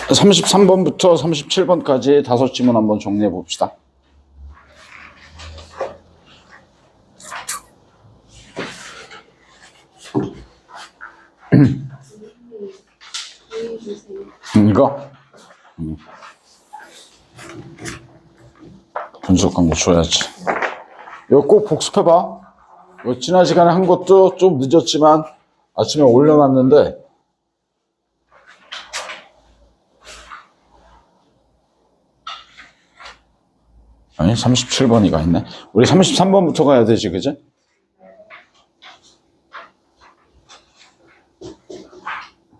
33번부터 37번까지 5지문 한번 정리해 봅시다. 이거? 분석 광고 줘야지. 이거 꼭 복습해봐. 지난 시간에 한 것도 좀 늦었지만 아침에 올려놨는데 아니 37번이가 있네. 우리 33번부터 가야 되지, 그지?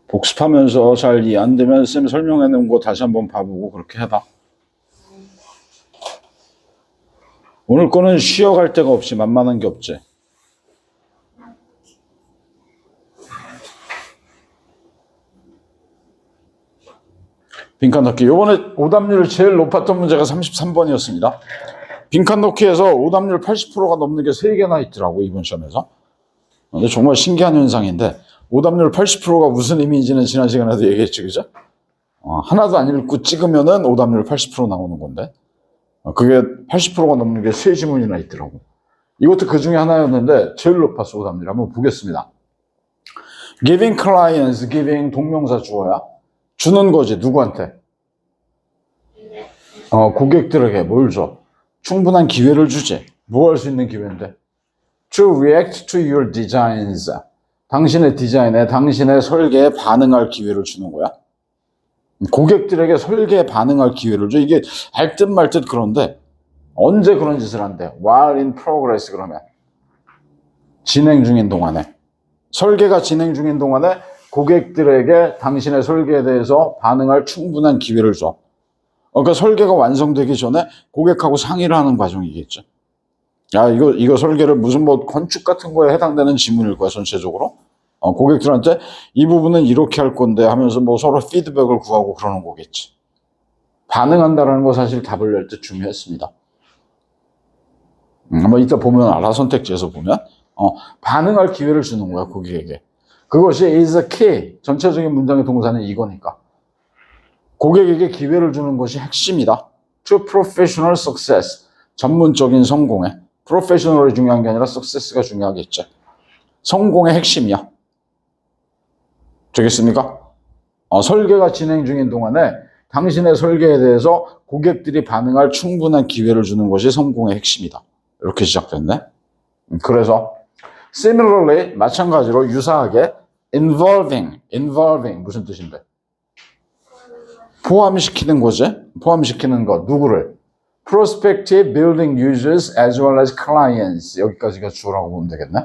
복습하면서 잘 이해 안 되면 쌤이 설명해 놓은 거 다시 한번 봐보고 그렇게 해봐. 오늘 거는 쉬어갈 데가 없이 만만한 게 없지. 빈칸 넣기. 요번에 오답률이 제일 높았던 문제가 33번이었습니다. 빈칸 넣기에서 오답률 80%가 넘는 게 3개나 있더라고, 이번 시험에서. 근데 정말 신기한 현상인데 오답률 80%가 무슨 의미인지는 지난 시간에도 얘기했지, 그죠? 하나도 안 읽고 찍으면은 오답률 80% 나오는 건데 그게 80%가 넘는 게 3지문이나 있더라고. 이것도 그 중에 하나였는데 제일 높았어, 오답률. 한번 보겠습니다. Giving clients, giving 동명사 주어야. 주는 거지, 누구한테? 고객들에게 뭘 줘? 충분한 기회를 주지. 뭐 할 수 있는 기회인데? To react to your designs. 당신의 디자인에, 당신의 설계에 반응할 기회를 주는 거야. 고객들에게 설계에 반응할 기회를 줘. 이게 알 듯 말 듯 그런데 언제 그런 짓을 한대? While in progress 그러면 진행 중인 동안에. 설계가 진행 중인 동안에 고객들에게 당신의 설계에 대해서 반응할 충분한 기회를 줘. 그러니까 설계가 완성되기 전에 고객하고 상의를 하는 과정이겠죠. 야, 이거 설계를 무슨 뭐 건축 같은 거에 해당되는 지문일 거야, 전체적으로. 고객들한테 이 부분은 이렇게 할 건데 하면서 뭐 서로 피드백을 구하고 그러는 거겠지. 반응한다라는 거 사실 답을 낼 때 중요했습니다. 뭐 이따 보면 알아, 선택지에서 보면. 반응할 기회를 주는 거야, 고객에게. 그것이 is a key. 전체적인 문장의 동사는 이거니까. 고객에게 기회를 주는 것이 핵심이다. To professional success. 전문적인 성공에. 프로페셔널이 중요한 게 아니라 success가 중요하겠죠. 성공의 핵심이야. 되겠습니까? 설계가 진행 중인 동안에 당신의 설계에 대해서 고객들이 반응할 충분한 기회를 주는 것이 성공의 핵심이다. 이렇게 시작됐네. 그래서 similarly, 마찬가지로 유사하게 involving 무슨 뜻인데? 포함시키는 거지. 포함시키는 것. 누구를? prospective building users as well as clients. 여기까지가 주어라고 보면 되겠네.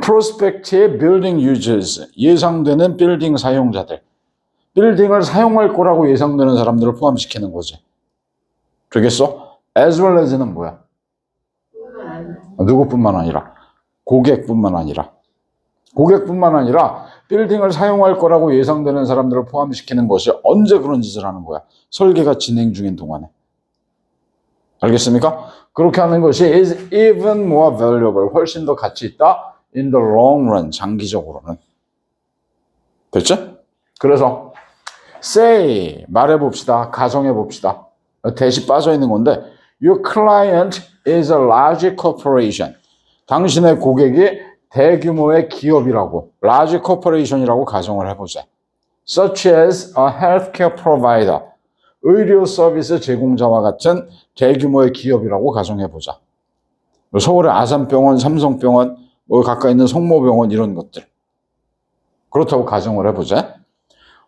prospective building users. 예상되는 빌딩 사용자들. 빌딩을 사용할 거라고 예상되는 사람들을 포함시키는 거지. 되겠어? as well as는 뭐야? 누구뿐만 아니라 고객뿐만 아니라 빌딩을 사용할 거라고 예상되는 사람들을 포함시키는 것이 언제 그런 짓을 하는 거야? 설계가 진행 중인 동안에. 알겠습니까? 그렇게 하는 것이 is even more valuable. 훨씬 더 가치 있다. in the long run. 장기적으로는. 됐죠? 그래서 say 말해봅시다. 가정해봅시다. 대시 빠져있는 건데 Your client is a large corporation. 당신의 고객이 대규모의 기업이라고, large corporation이라고 가정을 해보자. Such as a healthcare provider. 의료 서비스 제공자와 같은 대규모의 기업이라고 가정해보자. 서울의 아산병원, 삼성병원, 가까이 있는 성모병원 이런 것들. 그렇다고 가정을 해보자.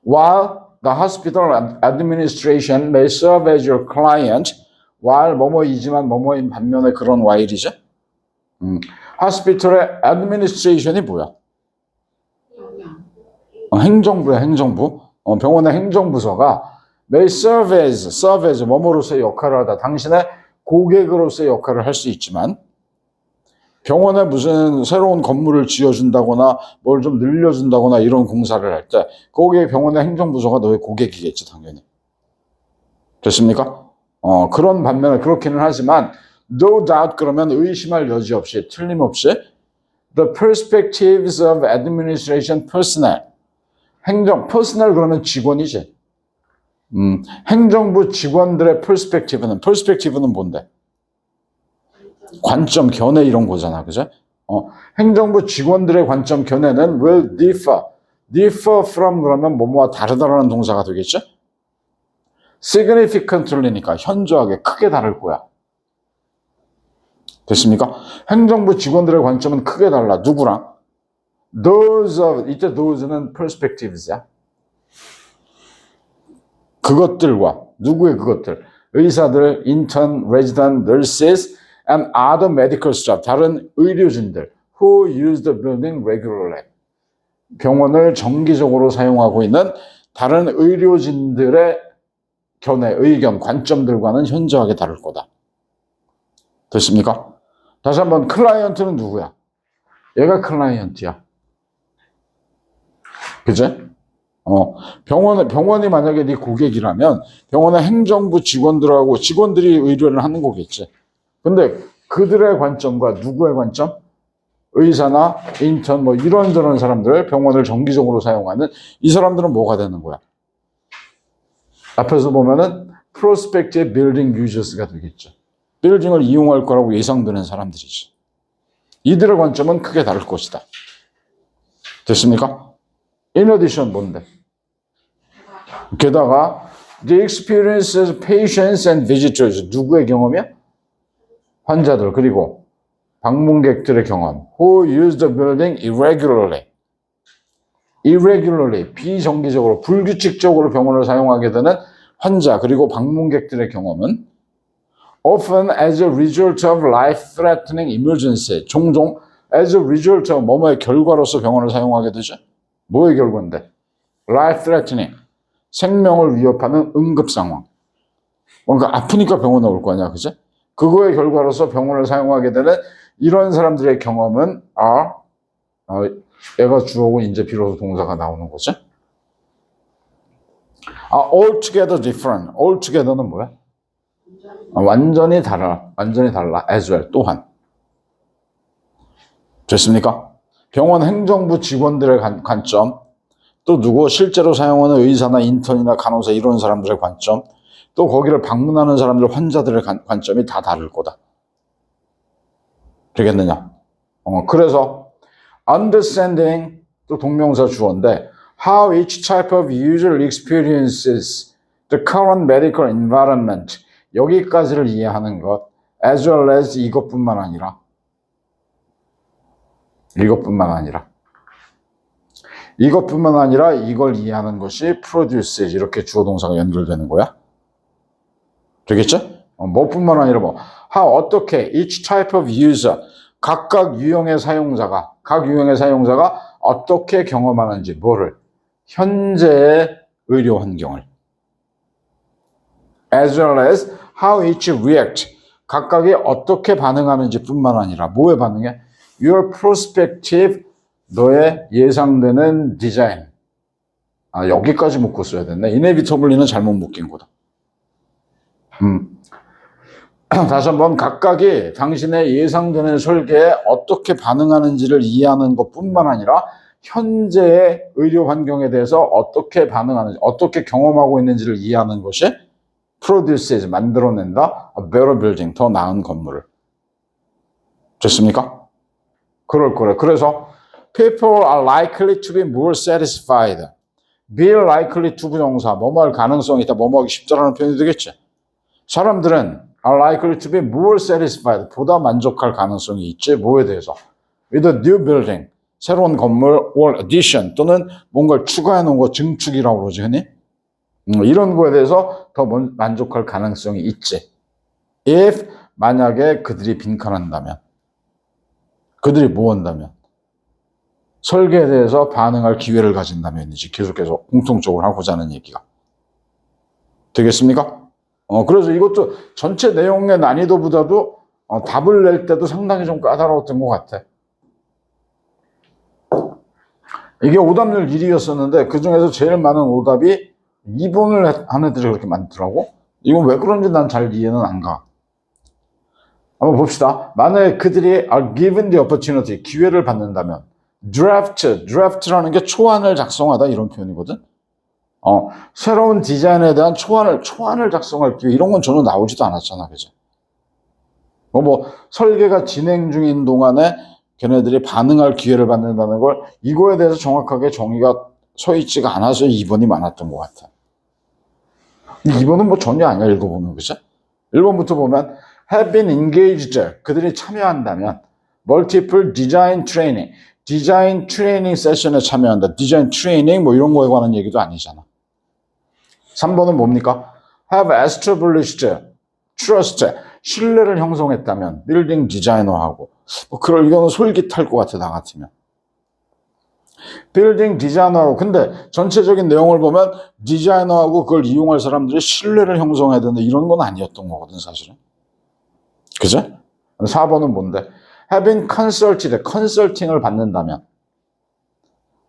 While the hospital administration may serve as your client, while 뭐뭐이지만 뭐뭐인 반면에 그런 while이죠. hospital의 administration이 뭐야? 행정부야, 행정부. 병원의 행정부서가 may serve as 뭐뭐로서의 역할을 하다. 당신의 고객으로서의 역할을 할 수 있지만 병원에 무슨 새로운 건물을 지어준다거나 뭘 좀 늘려준다거나 이런 공사를 할 때 거기에 병원의 행정부서가 너의 고객이겠지, 당연히. 됐습니까? 그런 반면에 그렇기는 하지만 no doubt 그러면 의심할 여지 없이 틀림없이 the perspectives of administration personnel 퍼스널 그러면 직원이지. 행정부 직원들의 퍼스펙티브는 뭔데? 관점, 견해 이런 거잖아, 그죠? 행정부 직원들의 관점, 견해는 will differ from 그러면 뭐뭐와 다르다라는 동사가 되겠죠? significantly니까 현저하게 크게 다를 거야. 됐습니까? 행정부 직원들의 관점은 크게 달라. 누구랑? 이때 those는 perspectives야. 그것들과 누구의 그것들? 의사들, intern, resident, nurses, and other medical staff. 다른 의료진들 who use the building regularly. 병원을 정기적으로 사용하고 있는 다른 의료진들의 견해, 의견, 관점들과는 현저하게 다를 거다. 됐습니까? 다시 한번 클라이언트는 누구야? 얘가 클라이언트야. 그제? 병원이 만약에 네 고객이라면 병원의 행정부 직원들이 의뢰를 하는 거겠지. 근데 그들의 관점과 누구의 관점? 의사나 인턴 뭐 이런저런 사람들, 병원을 정기적으로 사용하는 이 사람들은 뭐가 되는 거야? 앞에서 보면은 prospective building users가 되겠죠. 빌딩을 이용할 거라고 예상되는 사람들이지. 이들의 관점은 크게 다를 것이다. 됐습니까? In addition 뭔데? 게다가 the experiences of patients and visitors 누구의 경험이야? 환자들 그리고 방문객들의 경험. Who use the building irregularly 비정기적으로 불규칙적으로 병원을 사용하게 되는 환자 그리고 방문객들의 경험은 often as a result of life-threatening emergency 종종 as a result of 뭐뭐의 결과로서 병원을 사용하게 되죠. 뭐의 결과인데? life-threatening 생명을 위협하는 응급 상황. 뭔가 아프니까 병원에 올 거 아니야, 그죠? 그거의 결과로서 병원을 사용하게 되는 이런 사람들의 경험은 얘가 주어고 이제 비로소 동사가 나오는 거죠. altogether different. altogether는 뭐야? 완전히 달라. as well. 또한. 됐습니까? 병원 행정부 직원들의 관점, 또 누구 실제로 사용하는 의사나 인턴이나 간호사 이런 사람들의 관점, 또 거기를 방문하는 사람들 환자들의 관점이 다 다를 거다. 되겠느냐? 그래서 understanding 또 동명사 주어인데 how each type of user experiences the current medical environment 여기까지를 이해하는 것 as well as 이것뿐만 아니라 이걸 이해하는 것이 produces 이렇게 주어 동사가 연결되는 거야. 되겠죠? 뭐뿐만 아니라 어떻게 each type of user 각 유형의 사용자가 어떻게 경험하는지 뭐를 현재의 의료 환경을 as well as how each react 각각이 어떻게 반응하는지 뿐만 아니라 뭐에 반응해? Your prospective 너의 예상되는 디자인 여기까지 묶고 써야 됐네. inevitably는 잘못 묶인 거다. 다시 한번 각각이 당신의 예상되는 설계에 어떻게 반응하는지를 이해하는 것뿐만 아니라 현재의 의료 환경에 대해서 어떻게 반응하는지, 어떻게 경험하고 있는지를 이해하는 것이 produces, 만들어낸다, a better building, 더 나은 건물을. 됐습니까? 그럴 거래. 그래서 people are likely to be more satisfied. be likely to 부정사, 뭐뭐 할 가능성이 있다, 뭐뭐 하기 쉽다라는 표현이 되겠지. 사람들은 are likely to be more satisfied. 보다 만족할 가능성이 있지. 뭐에 대해서? with a new building. 새로운 건물 or addition 또는 뭔가를 추가해 놓은 거 증축이라고 그러지, 흔히? 이런 거에 대해서 더 만족할 가능성이 있지. if 만약에 그들이 빈칸한다면. 그들이 뭐 한다면? 설계에 대해서 반응할 기회를 가진다면이지. 계속해서 공통적으로 하고자 하는 얘기가. 되겠습니까? 그래서 이것도 전체 내용의 난이도보다도 답을 낼 때도 상당히 좀 까다로웠던 것 같아. 이게 오답률 1위였었는데 그 중에서 제일 많은 오답이 2번을 한 애들이 그렇게 많더라고. 이건 왜 그런지 난 잘 이해는 안 가. 한번 봅시다. 만약에 그들이 are given the opportunity, 기회를 받는다면 draft라는 게 초안을 작성하다 이런 표현이거든. 새로운 디자인에 대한 초안을 작성할 기회 이런 건 전혀 나오지도 않았잖아, 그죠? 설계가 진행 중인 동안에 걔네들이 반응할 기회를 받는다는 걸 이거에 대해서 정확하게 정의가 서 있지가 않아서 2번이 많았던 것 같아. 2번은 전혀 아니야, 읽어보면, 그죠? 1번부터 보면 have been engaged, 그들이 참여한다면 multiple design training, 디자인 트레이닝 세션에 참여한다. 디자인 트레이닝 이런 거에 관한 얘기도 아니잖아. 3번은 뭡니까? have established trust, 신뢰를 형성했다면 빌딩 디자이너하고 이거는 솔깃할 것 같아, 나 같으면. 빌딩 디자이너하고, 근데 전체적인 내용을 보면 디자이너하고 그걸 이용할 사람들이 신뢰를 형성해야 된다 이런 건 아니었던 거거든, 사실은. 그죠? 4번은 뭔데? having consulted, 컨설팅을 받는다면,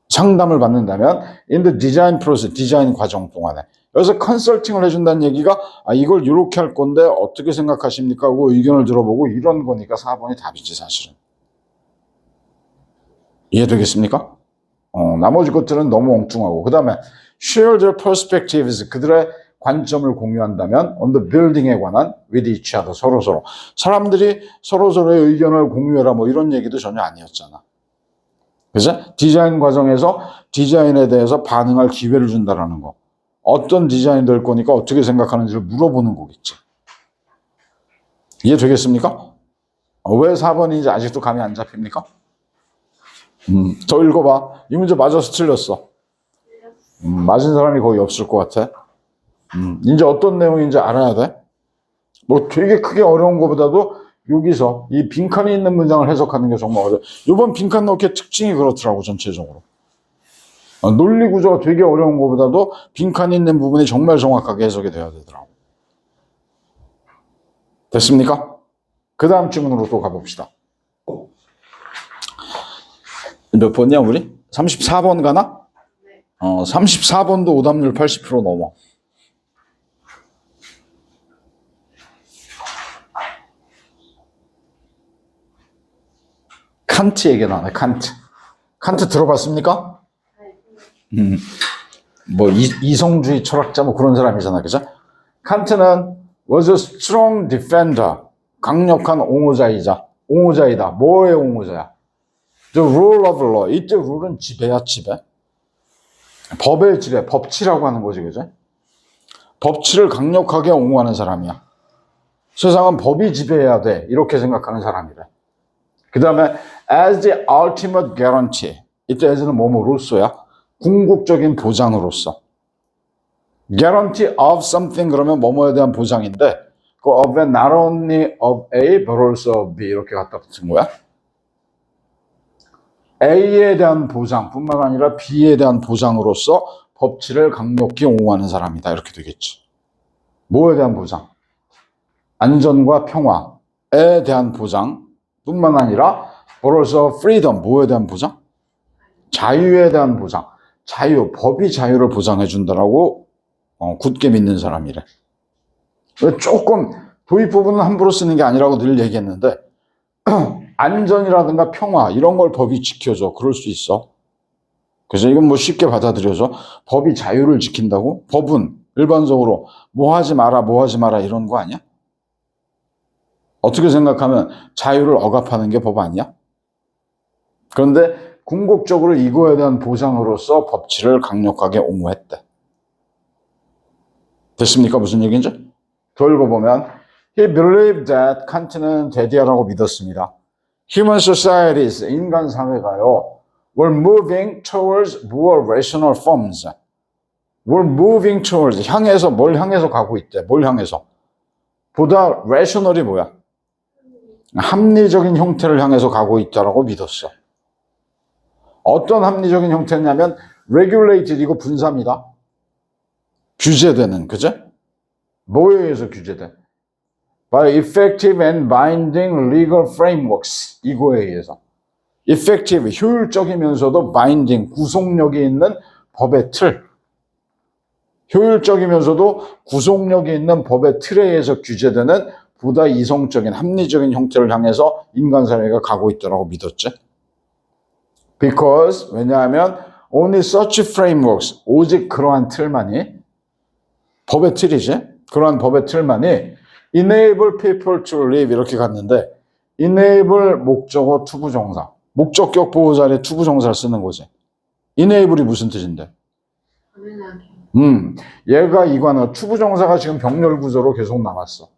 상담을 받는다면 in the design process, 디자인 과정 동안에. 여기서 컨설팅을 해준다는 얘기가 이걸 이렇게 할 건데 어떻게 생각하십니까? 하고 의견을 들어보고 이런 거니까 4번이 답이지, 사실은. 이해되겠습니까? 나머지 것들은 너무 엉뚱하고. 그 다음에 share their perspectives, 그들의 관점을 공유한다면 on the building에 관한 with each other, 서로서로. 사람들이 서로서로의 의견을 공유해라 이런 얘기도 전혀 아니었잖아. 그죠? 디자인 과정에서 디자인에 대해서 반응할 기회를 준다라는 거. 어떤 디자인이 될 거니까 어떻게 생각하는지를 물어보는 거겠지. 이해되겠습니까? 왜 4번인지 아직도 감이 안 잡힙니까? 더 읽어봐. 이 문제 맞아서 틀렸어. 맞은 사람이 거의 없을 것 같아. 이제 어떤 내용인지 알아야 돼. 되게 크게 어려운 것보다도 여기서 이 빈칸이 있는 문장을 해석하는 게 정말 어려워. 이번 빈칸 넣기의 특징이 그렇더라고, 전체적으로. 논리 구조가 되게 어려운 것보다도 빈칸이 있는 부분이 정말 정확하게 해석이 돼야 되더라고. 됐습니까? 그 다음 질문으로 또 가봅시다. 몇 번이야, 우리? 34번 가나? 네. 34번도 오답률 80% 넘어. 칸트 얘기 나네, 칸트. 칸트 들어봤습니까? 이성주의 철학자 그런 사람이잖아, 그죠? 칸트는 was a strong defender, 강력한 옹호자이다. 뭐의 옹호자야? The rule of law. 이때 룰은 지배야, 지배. 법의 지배, 법치라고 하는 거지, 그죠? 법치를 강력하게 옹호하는 사람이야. 세상은 법이 지배해야 돼, 이렇게 생각하는 사람이래. 그 다음에 as the ultimate guarantee. 이때 as는 뭐로서야? 궁극적인 보장으로서. guarantee of something 그러면 뭐뭐에 대한 보장인데 그 of a not only of A but also of B 이렇게 갖다 붙은 거야. A에 대한 보장뿐만 아니라 B에 대한 보장으로서 법치를 강력히 옹호하는 사람이다. 이렇게 되겠지. 뭐에 대한 보장? 안전과 평화에 대한 보장뿐만 아니라 but also freedom, 뭐에 대한 보장? 자유에 대한 보장. 법이 자유를 보장해 준다라고 굳게 믿는 사람이래. 조금 도입 부분은 함부로 쓰는 게 아니라고 늘 얘기했는데 안전이라든가 평화 이런 걸 법이 지켜줘. 그럴 수 있어. 그래서 이건 쉽게 받아들여져. 법이 자유를 지킨다고? 법은 일반적으로 뭐 하지 마라 이런 거 아니야? 어떻게 생각하면 자유를 억압하는 게 법 아니야? 그런데 궁극적으로 이거에 대한 보장으로서 법치를 강력하게 옹호했대. 됐습니까? 무슨 얘기인지? 더 읽어보면 He believed that 칸트는 대디아라고 믿었습니다. Human societies, 인간 사회가요 were moving towards more rational forms. were moving towards, 뭘 향해서 가고 있대. 뭘 향해서? 보다 rational이 뭐야? 합리적인 형태를 향해서 가고 있다라고 믿었어. 어떤 합리적인 형태냐면 regulated, 이거 분사입니다. 규제되는, 그죠? 뭐에 의해서 규제돼? By effective and binding legal frameworks, 이거에 의해서. effective, 효율적이면서도 binding, 구속력이 있는 법의 틀. 효율적이면서도 구속력이 있는 법의 틀에 의해서 규제되는 보다 이성적인, 합리적인 형태를 향해서 인간 사회가 가고 있다고 믿었지. Because 왜냐하면 only such frameworks 오직 그러한 틀만이 법의 틀이지. 그러한 법의 틀만이 enable people to live 이렇게 갔는데 enable 목적어 투부정사 목적격 보호자리 투부정사를 쓰는 거지. enable이 무슨 뜻인데? 얘가 이관어 투부정사가 지금 병렬 구조로 계속 남았어.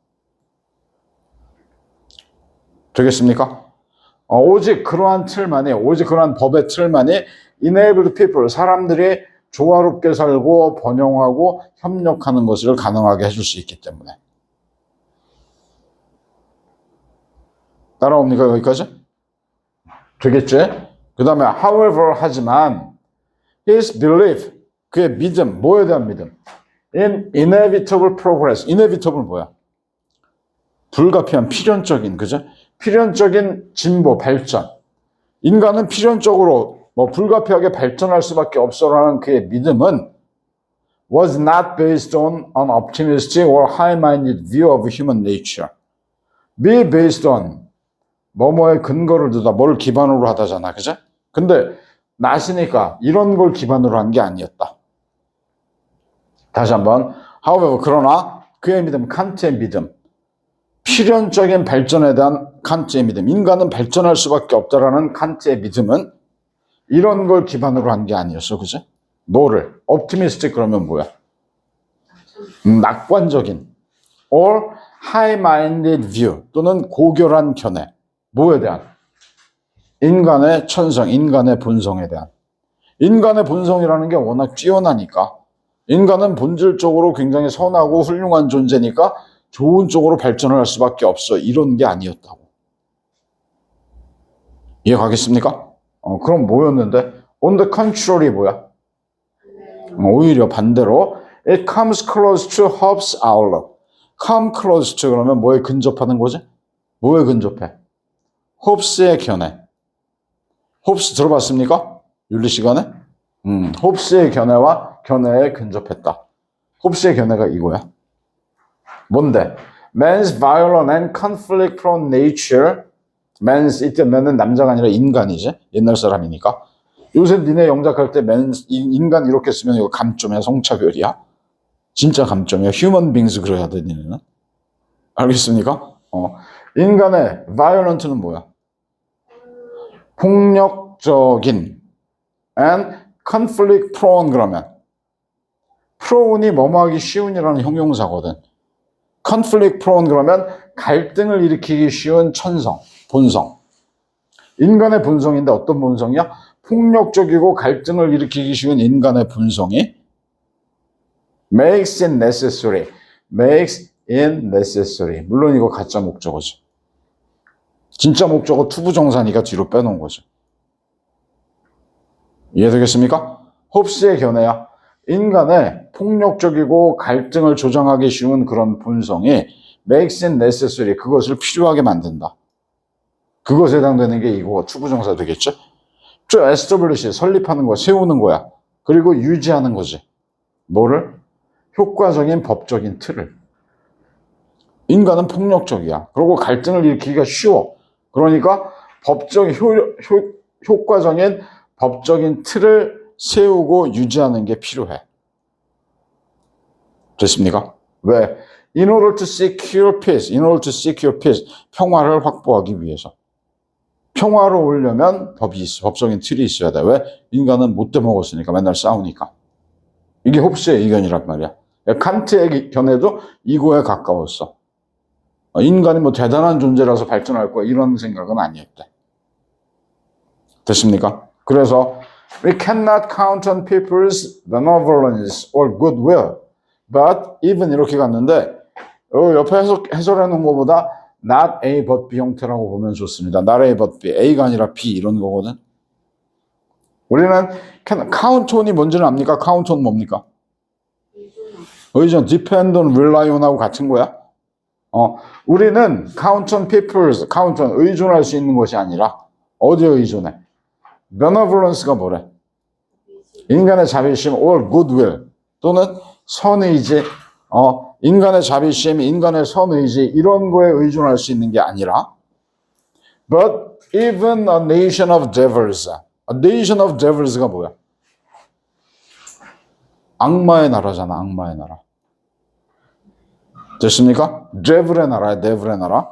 되겠습니까? 오직 그러한 틀만이 오직 그러한 법의 틀만이 enable people 사람들이 조화롭게 살고 번영하고 협력하는 것을 가능하게 해줄 수 있기 때문에. 따라옵니까 여기까지? 되겠지? 그 다음에 however 하지만 his belief 그의 믿음 뭐에 대한 믿음? in inevitable progress inevitable 뭐야? 불가피한 필연적인 그죠? 필연적인 진보 발전 인간은 필연적으로 불가피하게 발전할 수밖에 없어라는 그의 믿음은 was not based on an optimistic or high-minded view of human nature. be based on 뭐뭐에 근거를 두다, 뭘 기반으로 하다잖아, 그죠? 근데 나시니까 이런 걸 기반으로 한 게 아니었다. 다시 한번, however, 그러나 그의 믿음, 칸트의 믿음, 필연적인 발전에 대한 칸트의 믿음, 인간은 발전할 수밖에 없다라는 칸트의 믿음은 이런 걸 기반으로 한 게 아니었어, 그죠? 뭐를? optimistic 그러면 뭐야? 낙관적인 or high-minded view 또는 고결한 견해. 뭐에 대한? 인간의 천성, 인간의 본성에 대한. 인간의 본성이라는 게 워낙 뛰어나니까 인간은 본질적으로 굉장히 선하고 훌륭한 존재니까 좋은 쪽으로 발전을 할 수밖에 없어. 이런 게 아니었다고. 이해가겠습니까? 그럼 뭐였는데? On the contrary 뭐야? 오히려 반대로 It comes close to Hobbes' outlook. Come close to 그러면 뭐에 근접하는 거지? 뭐에 근접해? 홉스의 견해. 홉스 들어봤습니까? 윤리 시간에? 홉스의 견해와 견해에 근접했다. 홉스의 견해가 이거야. 뭔데? Man's violent and conflict-prone nature. Man's 이때 man은 남자가 아니라 인간이지. 옛날 사람이니까. 요새 니네 영작할 때 인간 이렇게 쓰면 이거 감점이야, 성차별이야. 진짜 감점이야. Human beings 그래야 돼, 니네는. 알겠습니까? 인간의 violent는 뭐야? 폭력적인 and conflict prone 그러면 prone이 뭐뭐하기 쉬운이라는 형용사거든. conflict prone 그러면 갈등을 일으키기 쉬운 천성, 본성. 인간의 본성인데 어떤 본성이야? 폭력적이고 갈등을 일으키기 쉬운 인간의 본성이 makes it necessary. makes it necessary. 물론 이거 가짜 목적어지. 진짜 목적어 투부정사니까 뒤로 빼놓은 거죠. 이해되겠습니까? 홉스의 견해야. 인간의 폭력적이고 갈등을 조장하기 쉬운 그런 본성이 makes it necessary. 그것을 필요하게 만든다. 그것에 해당되는 게 이거 투부정사 되겠죠? 저 establish, 설립하는 거, 세우는 거야. 그리고 유지하는 거지. 뭐를? 효과적인 법적인 틀을. 인간은 폭력적이야. 그리고 갈등을 일으키기가 쉬워. 그러니까 효과적인 법적인 틀을 세우고 유지하는 게 필요해. 됐습니까? 왜? In order to secure peace, in order to secure peace, 평화를 확보하기 위해서. 평화를 오려면 법적인 틀이 있어야 돼. 왜? 인간은 못돼 먹었으니까, 맨날 싸우니까. 이게 홉스의 의견이란 말이야. 칸트의 견해도 이거에 가까웠어. 인간이 뭐 대단한 존재라서 발전할 거야 이런 생각은 아니었대. 됐습니까? 그래서 we cannot count on people's benevolence or goodwill, but even 이렇게 갔는데 옆에 해설해 놓은 것보다 not A but B 형태라고 보면 좋습니다. not A but B, A가 아니라 B 이런 거거든. 우리는 count on이 뭔지는 압니까? count on 뭡니까? 의존, depend on, rely on하고 같은 거야. 우리는 count on people's, count on, 의존할 수 있는 것이 아니라 어디에 의존해? benevolence가 뭐래? 인간의 자비심 or goodwill 또는 선의지, 인간의 자비심, 인간의 선의지 이런 거에 의존할 수 있는 게 아니라 but even a nation of devils, A nation of devils가 뭐야? 악마의 나라잖아, 악마의 나라. 됐습니까? devil의 나라야, devil의 나라.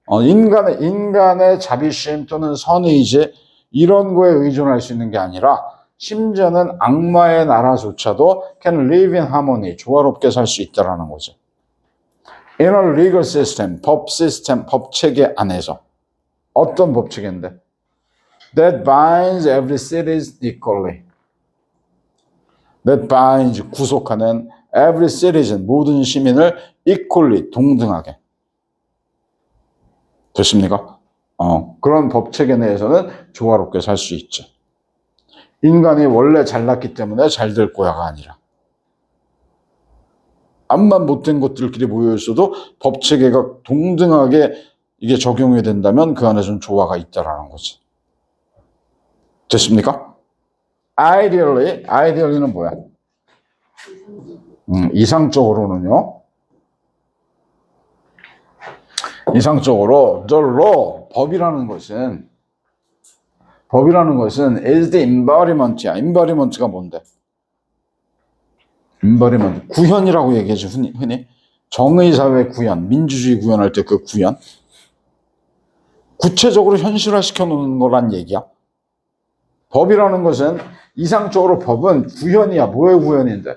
인간의 자비심 또는 선의지 이런 거에 의존할 수 있는 게 아니라 심지어는 악마의 나라조차도 can live in harmony, 조화롭게 살 수 있다라는 거지. In a legal system, 법 시스템, 법 체계 안에서. 어떤 법 체계인데? That binds every citizen equally. That binds, 구속하는 every citizen, 모든 시민을 equally, 동등하게. 됐습니까? 그런 법 체계 내에서는 조화롭게 살 수 있지. 인간이 원래 잘났기 때문에 잘 될 거야가 아니라 암만 못된 것들끼리 모여 있어도 법 체계가 동등하게 이게 적용이 된다면 그 안에 좀 조화가 있다라는 거지. 됐습니까? ideally는 뭐야? 이상적으로는요. 이상적으로 the law, 법이라는 것은 is the embodiment야. embodiment가 뭔데? embodiment, 구현이라고 얘기하죠, 흔히. 정의사회 구현, 민주주의 구현할 때 그 구현. 구체적으로 현실화시켜 놓는 거란 얘기야. 법이라는 것은 이상적으로 법은 구현이야. 뭐의 구현인데?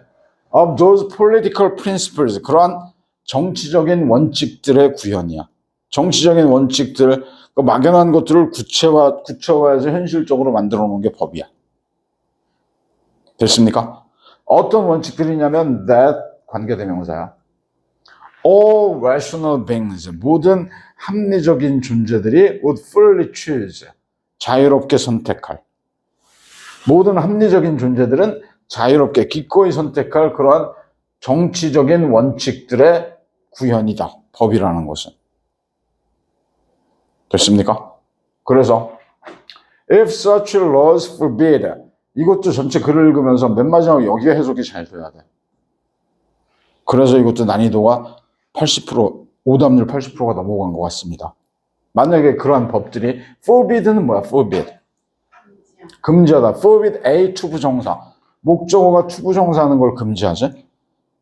Of those political principles, 그러한 정치적인 원칙들의 구현이야. 정치적인 원칙들, 그 막연한 것들을 구체화해서 현실적으로 만들어 놓은 게 법이야. 됐습니까? 어떤 원칙들이냐면 that 관계대명사야. All rational beings, 모든 합리적인 존재들이 would freely choose, 자유롭게 선택할. 모든 합리적인 존재들은 자유롭게 기꺼이 선택할 그러한 정치적인 원칙들의 구현이다. 법이라는 것은. 됐습니까? 그래서 if such laws forbid, 이것도 전체 글을 읽으면서 맨 마지막에 여기에 해석이 잘 돼야 돼. 그래서 이것도 난이도가 80%, 오답률 80%가 넘어간 것 같습니다. 만약에 그러한 법들이 forbid는 뭐야? forbid. 금지하다. forbid A 투부정사. 목적어가 투부정사하는 걸 금지하지.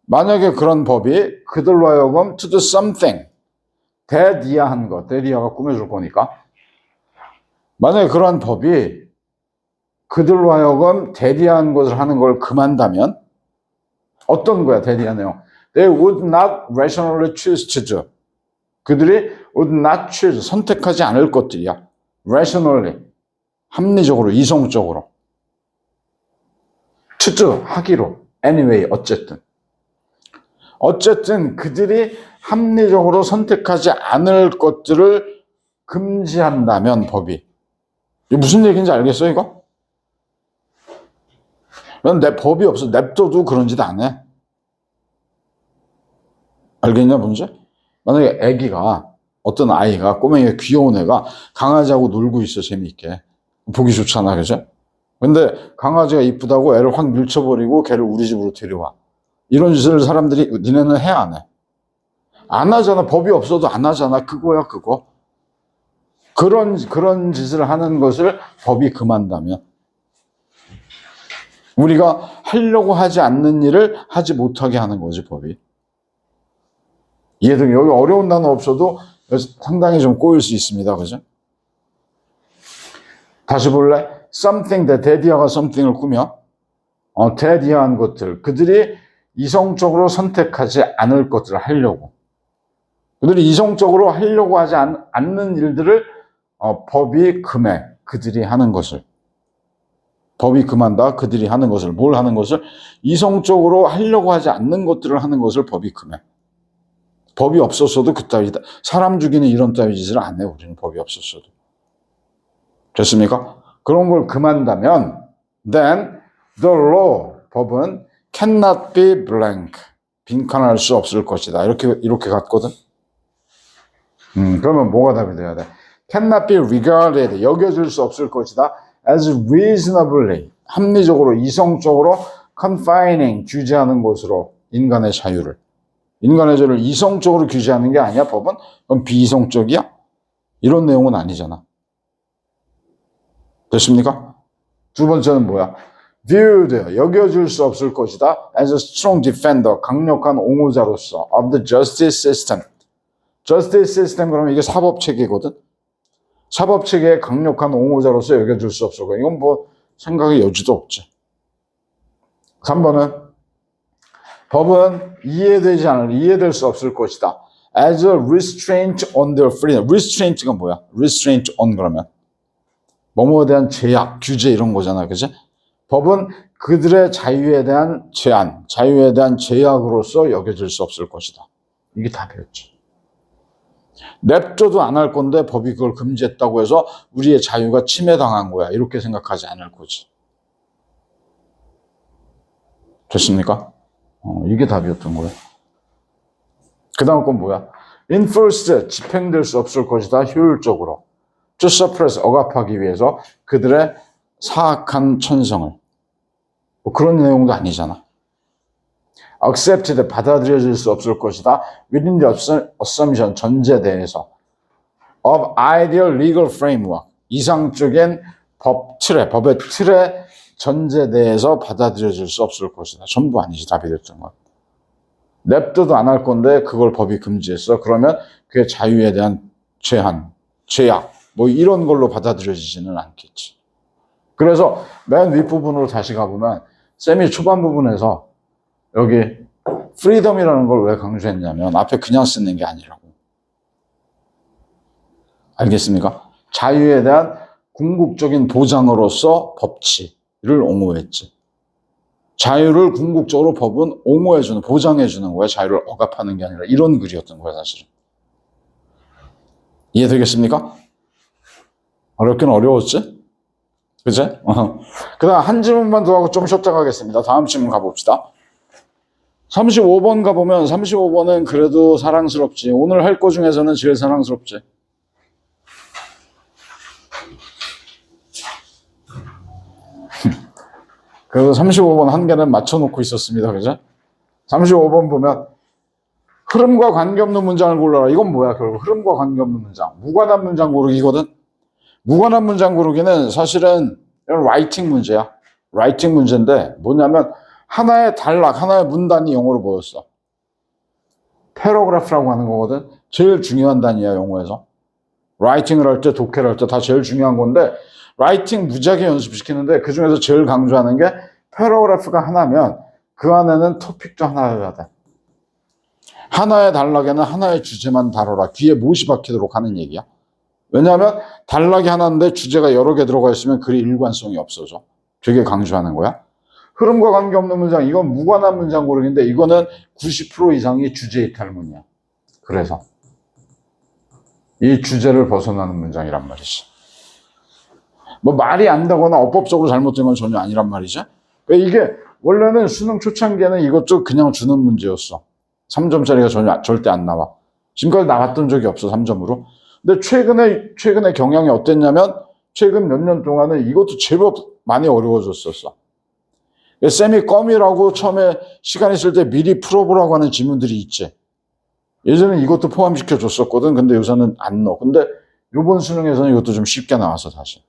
만약에 그런 법이 그들로 하여금 to do something, 대디아한 것, 대디아가 꾸며줄 거니까. 만약에 그러한 법이 그들로 하여금 대디아한 것을 하는 걸 금한다면 어떤 거야, 대디아 내용? They would not rationally choose to do. 그들이 would not choose, 선택하지 않을 것들이야. rationally, 합리적으로, 이성적으로. to do, 하기로. anyway, 어쨌든 그들이 합리적으로 선택하지 않을 것들을 금지한다면 법이. 이게 무슨 얘기인지 알겠어, 이거? 내 법이 없어. 냅둬도 그런 짓 안 해. 알겠냐, 문제? 만약에 어떤 아이가, 꼬맹이가 귀여운 애가 강아지하고 놀고 있어, 재미있게. 보기 좋잖아, 그죠? 근데 강아지가 이쁘다고 애를 확 밀쳐버리고 걔를 우리 집으로 데려와. 이런 짓을 사람들이, 니네는 해, 안 해? 안 하잖아. 법이 없어도 안 하잖아. 그거야, 그거. 그런 짓을 하는 것을 법이 금한다면. 우리가 하려고 하지 않는 일을 하지 못하게 하는 거지, 법이. 이해되면 여기 어려운 단어 없어도 상당히 좀 꼬일 수 있습니다. 그죠? 다시 볼래? something, 대디아가 something을 꾸며 대디아한 것들, 그들이 이성적으로 선택하지 않을 것들을 하려고. 그들이 이성적으로 하려고 하지 않는 일들을 법이 금해. 그들이 하는 것을. 법이 금한다. 그들이 하는 것을. 뭘 하는 것을? 이성적으로 하려고 하지 않는 것들을 하는 것을 법이 금해. 법이 없었어도 그따위다. 사람 죽이는 이런 따위 짓을 안 해. 우리는 법이 없었어도. 됐습니까? 그런 걸 금한다면 then the law, 법은 cannot be blank, 빈칸할 수 없을 것이다. 이렇게 갔거든. 그러면 뭐가 답이 돼야 돼? cannot be regarded, 여겨질 수 없을 것이다. as reasonably, 합리적으로, 이성적으로 confining, 규제하는 것으로 인간의 자유를. 인간의 자유를 이성적으로 규제하는 게 아니야, 법은? 그럼 비이성적이야? 이런 내용은 아니잖아. 됐습니까? 두 번째는 뭐야? viewed, 여겨줄 수 없을 것이다. as a strong defender, 강력한 옹호자로서 of the justice system. justice system 그러면 이게 사법체계거든. 사법체계의 강력한 옹호자로서 여겨줄 수 없을 거야. 이건 뭐 생각의 여지도 없지. 3번은 법은 이해될 수 없을 것이다. as a restraint on their freedom. restraint가 뭐야? restraint on 그러면 뭐뭐에 대한 제약, 규제 이런 거잖아. 그치? 법은 그들의 자유에 대한 제한, 자유에 대한 제약으로서 여겨질 수 없을 것이다. 이게 답이었지. 냅둬도 안 할 건데 법이 그걸 금지했다고 해서 우리의 자유가 침해당한 거야. 이렇게 생각하지 않을 거지. 됐습니까? 이게 답이었던 거야. 그 다음 건 뭐야? enforced, 집행될 수 없을 것이다. 효율적으로. to suppress, 억압하기 위해서 그들의 사악한 천성을. 뭐 그런 내용도 아니잖아. accepted, 받아들여질 수 없을 것이다. within the assumption, 전제대에서 of ideal legal framework, 이상적인 법의 틀에 전제대에서 받아들여질 수 없을 것이다. 전부 아니지, 답이 됐던 것. 냅둬도 안 할 건데 그걸 법이 금지했어. 그러면 그의 자유에 대한 제한, 제약, 뭐 이런 걸로 받아들여지지는 않겠지. 그래서 맨 윗부분으로 다시 가보면 쌤이 초반 부분에서 여기 프리덤이라는 걸 왜 강조했냐면 앞에 그냥 쓰는 게 아니라고. 알겠습니까? 자유에 대한 궁극적인 보장으로서 법치를 옹호했지. 자유를 궁극적으로 법은 옹호해주는, 보장해주는 거야. 자유를 억압하는 게 아니라 이런 글이었던 거야, 사실은. 이해되겠습니까? 어렵긴 어려웠지? 그치? 그 다음 한 질문만 더 하고 좀 쉬었다 가겠습니다. 다음 질문 가봅시다. 35번 가보면 35번은 그래도 사랑스럽지. 오늘 할 거 중에서는 제일 사랑스럽지. 그래서 35번 한 개는 맞춰놓고 있었습니다. 그죠? 35번 보면 흐름과 관계없는 문장을 골라라. 이건 뭐야? 결국 흐름과 관계없는 문장. 무관한 문장 고르기거든. 무관한 문장 고르기는 사실은 라이팅 문제야. 라이팅 문제인데 뭐냐면 하나의 단락, 하나의 문단이 영어로 뭐였어? 패러그래프라고 하는 거거든. 제일 중요한 단위야, 영어에서. 라이팅을 할 때, 독해를 할 때 다 제일 중요한 건데 라이팅 무지하게 연습시키는데 그중에서 제일 강조하는 게 패러그래프가 하나면 그 안에는 토픽도 하나여야 돼. 하나의 단락에는 하나의 주제만 다뤄라. 귀에 못이 박히도록 하는 얘기야. 왜냐하면 단락이 하나인데 주제가 여러 개 들어가 있으면 글의 일관성이 없어져. 되게 강조하는 거야. 흐름과 관계없는 문장, 이건 무관한 문장 고르기인데 이거는 90% 이상이 주제 이탈문이야. 그래서 이 주제를 벗어나는 문장이란 말이지. 뭐 말이 안 되거나 어법적으로 잘못된 건 전혀 아니란 말이죠. 그러니까 이게 원래는 수능 초창기에는 이것도 그냥 주는 문제였어. 3점짜리가 절대 안 나와. 지금까지 나왔던 적이 없어, 3점으로. 근데 최근에 경향이 어땠냐면 최근 몇 년 동안은 이것도 제법 많이 어려워졌었어. 쌤이 껌이라고 처음에 시간 있을 때 미리 풀어보라고 하는 질문들이 있지. 예전엔 이것도 포함시켜 줬었거든. 근데 요새는 안 넣어. 근데 이번 수능에서는 이것도 좀 쉽게 나와서 다시.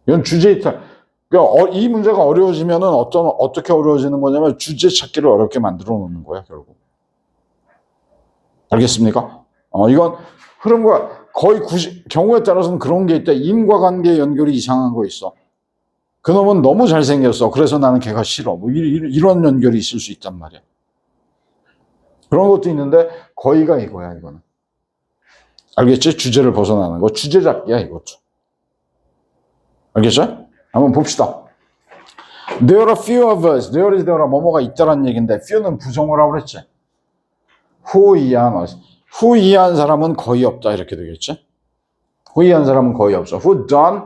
이건 주제 이탈. 그러니까 이 문제가 어려워지면은 어떻게 어려워지는 거냐면 주제 찾기를 어렵게 만들어 놓는 거야, 결국. 알겠습니까? 이건 흐름과 거의 경우에 따라서는 그런 게 있다. 인과관계 연결이 이상한 거 있어. 그놈은 너무 잘생겼어. 그래서 나는 걔가 싫어. 뭐 이런 연결이 있을 수 있단 말이야. 그런 것도 있는데 거의가 이거야, 이거는. 알겠지? 주제를 벗어나는 거. 주제 잡기야, 이것도. 알겠죠? 한번 봅시다. There are few of us. There is 뭐뭐가 있다라는 얘기인데 few는 부정어라고 그랬지. 후이한 사람은 거의 없다 이렇게 되겠지. 후이한 사람은 거의 없어. Who done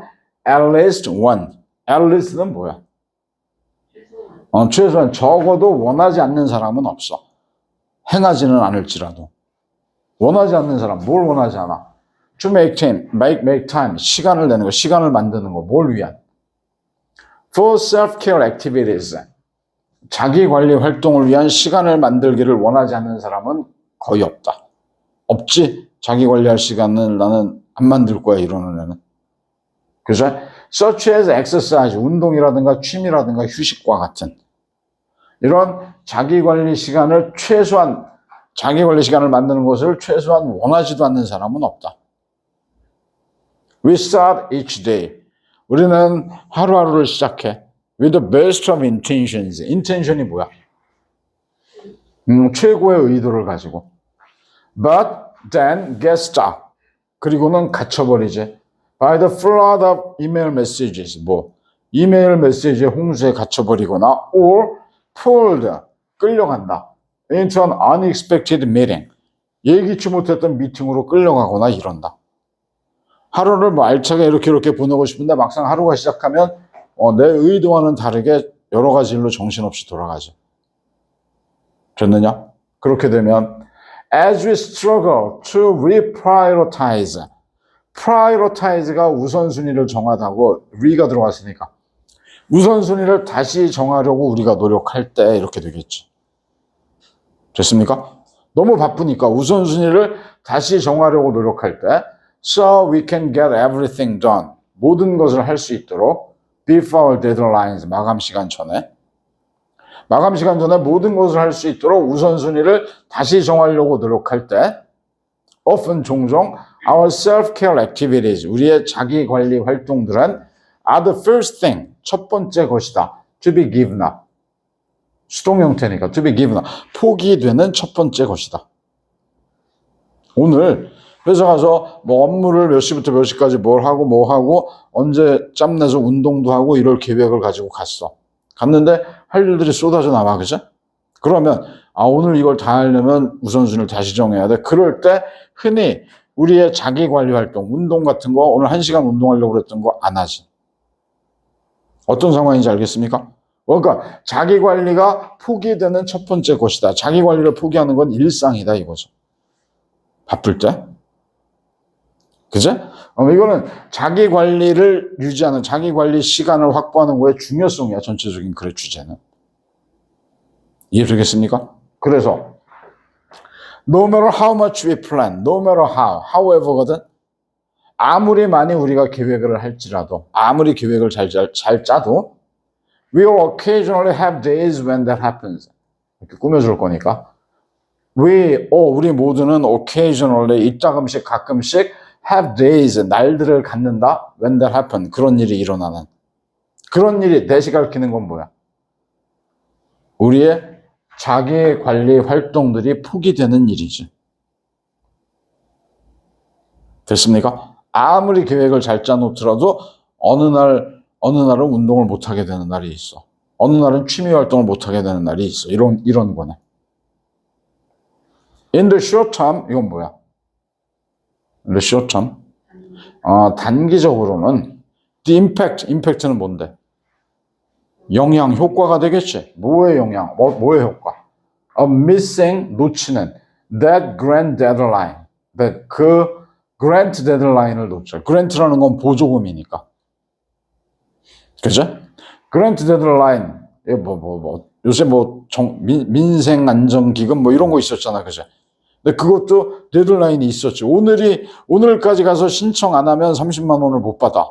at least one. at least는 뭐야? 최소한 적어도 원하지 않는 사람은 없어. 행하지는 않을지라도. 원하지 않는 사람, 뭘 원하지 않아? To make time, 시간을 내는 거, 시간을 만드는 거, 뭘 위한? For self-care activities, 자기관리 활동을 위한 시간을 만들기를 원하지 않는 사람은 거의 없다. 없지? 자기관리할 시간을 나는 안 만들 거야, 이러는 애는. 그죠? such as exercise, 운동이라든가 취미라든가 휴식과 같은 이런 자기관리 시간을 최소한 자기관리 시간을 만드는 것을 최소한 원하지도 않는 사람은 없다. We start each day. 우리는 하루하루를 시작해. With the best of intentions. intention이 뭐야? 최고의 의도를 가지고. But then get stuck. 그리고는 갇혀버리지. By the flood of email messages. 이메일 메시지의 홍수에 갇혀버리거나 or pulled. 끌려간다. into an unexpected meeting. 예기치 못했던 미팅으로 끌려가거나 이런다. 하루를 알차게 이렇게 보내고 싶은데 막상 하루가 시작하면 내 의도와는 다르게 여러 가지 일로 정신없이 돌아가지. 됐느냐? 그렇게 되면 as we struggle to reprioritize. prioritize가 우선순위를 정하다고 re가 들어갔으니까 우선순위를 다시 정하려고 우리가 노력할 때 이렇게 되겠지. 됐습니까? 너무 바쁘니까 우선순위를 다시 정하려고 노력할 때 so we can get everything done. 모든 것을 할 수 있도록 before deadlines. 마감 시간 전에 모든 것을 할 수 있도록 우선순위를 다시 정하려고 노력할 때 often 종종 our self-care activities. 우리의 자기관리 활동들은 are the first thing. 첫 번째 것이다. to be given up. 수동 형태니까 to be given up. 포기되는 첫 번째 것이다. 오늘 회사 가서 업무를 몇 시부터 몇 시까지 뭘 하고 뭐 하고 언제 짬내서 운동도 하고 이럴 계획을 가지고 갔어. 갔는데 할 일들이 쏟아져 나와. 그죠? 그러면 오늘 이걸 다 하려면 우선순위를 다시 정해야 돼. 그럴 때 흔히 우리의 자기관리 활동, 운동 같은 거 오늘 1시간 운동하려고 그랬던 거 안 하지. 어떤 상황인지 알겠습니까? 그러니까 자기관리가 포기되는 첫 번째 것이다. 자기관리를 포기하는 건 일상이다 이거죠. 바쁠 때. 그죠? 이거는 자기관리를 유지하는 자기관리 시간을 확보하는 거의 중요성이야. 전체적인 글의 주제는. 이해되겠습니까? 그래서 no matter how much we plan, no matter how, however거든. 아무리 많이 우리가 계획을 할지라도 아무리 계획을 잘 짜도 we will occasionally have days when that happens. 이렇게 꾸며줄 거니까 우리 모두는 occasionally 이따금씩 가끔씩 have days, 날들을 갖는다. when that happen, 그런 일이 일어나는. 그런 일이 대시 가리키는 건 뭐야? 우리의 자기관리 활동들이 포기되는 일이지. 됐습니까? 아무리 계획을 잘 짜놓더라도 어느 날은 운동을 못하게 되는 날이 있어. 어느 날은 취미 활동을 못하게 되는 날이 있어. 이런 거네. In the short term, 이건 뭐야? In the short term, 단기적으로는 the impact는 뭔데? 영향, 효과가 되겠지. 뭐의 영향? 뭐의 효과? of missing, 놓치는 that grand deadline. 그 grant deadline을 놓쳐. grant라는 건 보조금이니까. 그죠? grant deadline. 요새 민생안정기금 이런 거 있었잖아. 그죠? 근데 그것도 데드라인이 있었지. 오늘까지 가서 신청 안 하면 30만 원을 못 받아.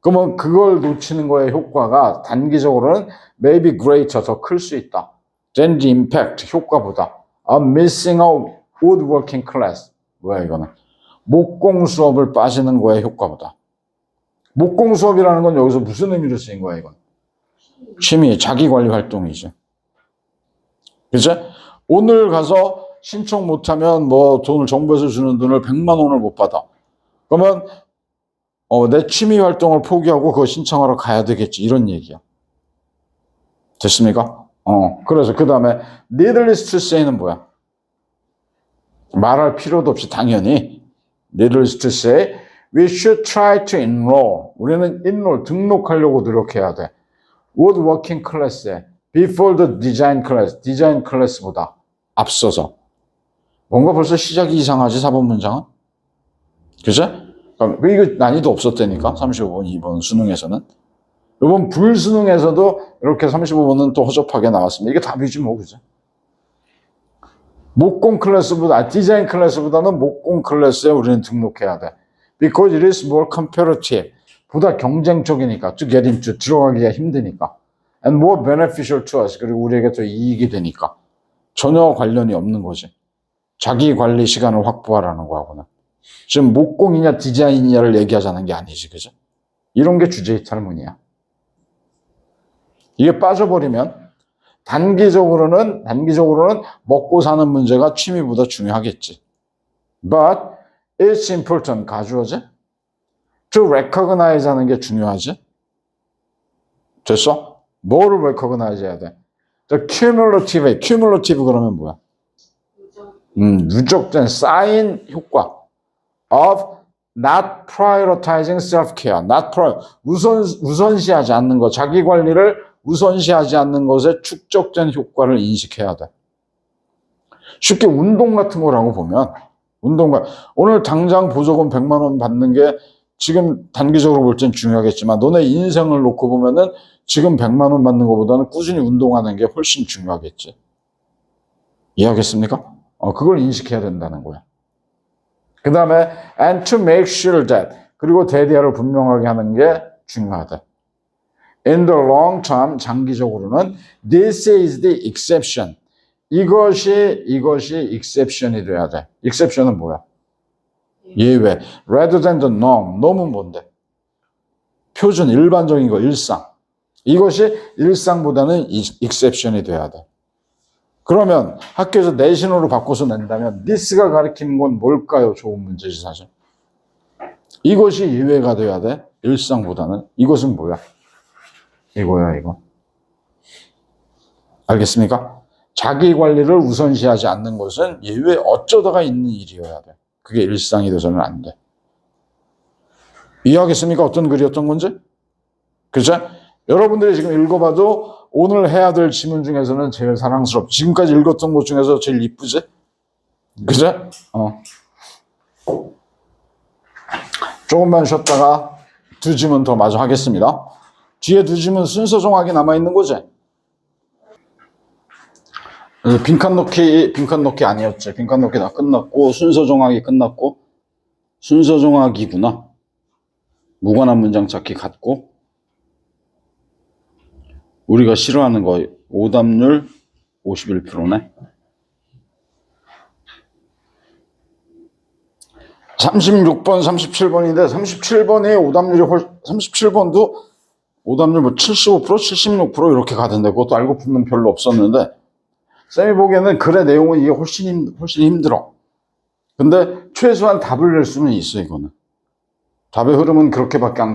그러면 그걸 놓치는 거의 효과가 단기적으로는 maybe greater, 더 클 수 있다. than the impact, 효과보다. missing a woodworking class. 뭐야 이거는? 목공 수업을 빠지는 거의 효과보다. 목공 수업이라는 건 여기서 무슨 의미로 쓰인 거야 이건? 취미, 자기관리 활동이지. 그죠? 오늘 가서 신청 못하면 돈을 정부에서 주는 돈을 100만 원을 못 받아. 그러면 내 취미 활동을 포기하고 그거 신청하러 가야 되겠지. 이런 얘기야. 됐습니까? 그래서 그 다음에 needless to say는 뭐야? 말할 필요도 없이 당연히 needless to say we should try to enroll. 우리는 enroll, 등록하려고 노력해야 돼. woodworking class에 before the design class, 디자인 클래스보다 앞서서. 뭔가 벌써 시작이 이상하지, 4번 문장은? 그죠? 이거 난이도 없었다니까, 35번, 2번 수능에서는. 이번 불수능에서도 이렇게 35번은 또 허접하게 나왔습니다. 이게 답이지 뭐, 그죠? 목공 클래스보다, 디자인 클래스보다는 목공 클래스에 우리는 등록해야 돼. Because it is more comparative. 보다 경쟁적이니까 to get into 들어가기가 힘드니까 and more beneficial to us 그리고 우리에게 더 이익이 되니까 전혀 관련이 없는 거지. 자기 관리 시간을 확보하라는 거하고는 지금 목공이냐 디자인이냐를 얘기하자는 게 아니지, 그죠? 이런 게 주제 이탈문이야. 이게 빠져버리면 단기적으로는 먹고 사는 문제가 취미보다 중요하겠지. But it's important, 가주어지? To recognize 하는 게 중요하지? 됐어? 뭐를 recognize 해야 돼? cumulative 그러면 뭐야? 누적된, 쌓인 효과 of not prioritizing self-care, 우선시하지 않는 것, 자기 관리를 우선시하지 않는 것에 축적된 효과를 인식해야 돼. 쉽게 운동 같은 거라고 보면, 오늘 당장 보조금 100만 원 받는 게 지금 단기적으로 볼 땐 중요하겠지만, 너네 인생을 놓고 보면은 지금 100만 원 받는 것보다는 꾸준히 운동하는 게 훨씬 중요하겠지. 이해하겠습니까? 그걸 인식해야 된다는 거야. 그 다음에 and to make sure that 그리고 대대를 분명하게 하는 게 중요하다. In the long term 장기적으로는 this is the exception. 이것이 exception이 돼야 돼. exception은 뭐야? 예외. rather than the norm. norm은 뭔데? 표준, 일반적인 거, 일상. 이것이 일상보다는 exception이 돼야 돼. 그러면 학교에서 내신으로 바꿔서 낸다면 this가 가리키는 건 뭘까요? 좋은 문제지 사실. 이것이 예외가 돼야 돼. 일상보다는. 이것은 뭐야? 이거야 이거. 알겠습니까? 자기 관리를 우선시하지 않는 것은 예외 어쩌다가 있는 일이어야 돼. 그게 일상이 돼서는 안 돼. 이해하겠습니까? 어떤 글이었던 건지? 그죠? 여러분들이 지금 읽어봐도 오늘 해야 될 지문 중에서는 제일 사랑스럽고 지금까지 읽었던 것 중에서 제일 이쁘지? 그죠? 조금만 쉬었다가 두 지문 더 마저 하겠습니다. 뒤에 두 지문 순서 정하게 남아있는 거지? 빈칸 넣기 아니었지. 빈칸 넣기 다 끝났고 순서 정하기 끝났고 순서 정하기구나. 무관한 문장 찾기 같고 우리가 싫어하는 거 오답률 51%네. 36번, 37번인데 37번의 오답률이 37번도 오답률 뭐 75%, 76% 이렇게 가던데 그것도 알고 푸는 별로 없었는데 쌤이 보기에는 글의 내용은 이게 훨씬 힘들어. 근데 최소한 답을 낼 수는 있어 이거는. 답의 흐름은 그렇게밖에 안